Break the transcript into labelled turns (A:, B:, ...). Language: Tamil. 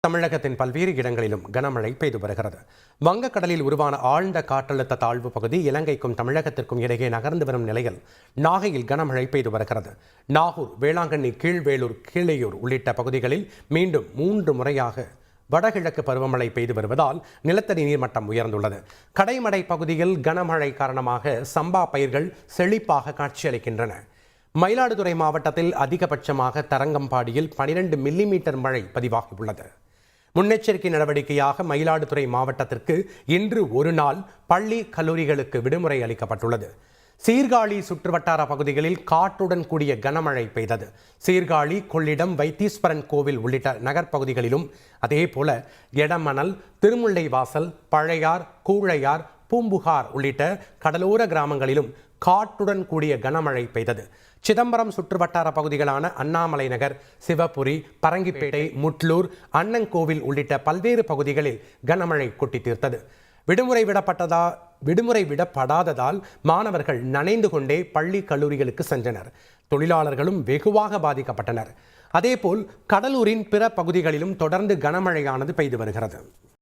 A: தமிழகத்தின் பல்வேறு இடங்களிலும் கனமழை பெய்து வருகிறது. வங்கக்கடலில் உருவான ஆழ்ந்த காற்றழுத்த தாழ்வு பகுதி இலங்கைக்கும் தமிழகத்திற்கும் இடையே நகர்ந்து வரும் நிலையில் நாகையில் கனமழை பெய்து வருகிறது. நாகூர், வேளாங்கண்ணி, கீழ்வேளூர், கீழையூர் உள்ளிட்ட பகுதிகளில் மீண்டும் 3 முறையாக வடகிழக்கு பருவமழை பெய்து வருவதால் நிலத்தடி நீர்மட்டம் உயர்ந்துள்ளது. கடைமடை பகுதியில் கனமழை காரணமாக சம்பா பயிர்கள் செழிப்பாக காட்சியளிக்கின்றன. மயிலாடுதுறை மாவட்டத்தில் அதிகபட்சமாக தரங்கம்பாடியில் 12 மில்லிமீட்டர் மழை பதிவாகியுள்ளது. முன்னெச்சரிக்கை நடவடிக்கையாக மயிலாடுதுறை மாவட்டத்திற்கு இன்று ஒரு நாள் பள்ளி கல்லூரிகளுக்கு விடுமுறை அளிக்கப்பட்டுள்ளது. சீர்காழி சுற்றுவட்டார பகுதிகளில் காற்றுடன் கூடிய கனமழை பெய்தது. சீர்காழி, கொள்ளிடம், வைத்தீஸ்வரன் கோவில் உள்ளிட்ட நகர்ப்பகுதிகளிலும் அதேபோல எடமணல், திருமுல்லைவாசல், பழையார், கூழையார், பூம்புகார் உள்ளிட்ட கடலோர கிராமங்களிலும் காற்றுடன் கூடிய கனமழை பெய்தது. சிதம்பரம் சுற்றுவட்டார பகுதிகளான அண்ணாமலை நகர், சிவபுரி, பரங்கிப்பேட்டை, முட்லூர், அண்ணங்கோவில் உள்ளிட்ட பல்வேறு பகுதிகளில் கனமழை கொட்டி தீர்த்தது. விடுமுறை விடப்படாததால் மாணவர்கள் நனைந்து கொண்டே பள்ளி கல்லூரிகளுக்கு சென்றனர். தொழிலாளர்களும் வெகுவாக பாதிக்கப்பட்டனர். அதேபோல் கடலூரின் பிற பகுதிகளிலும் தொடர்ந்து கனமழையானது பெய்து வருகிறது.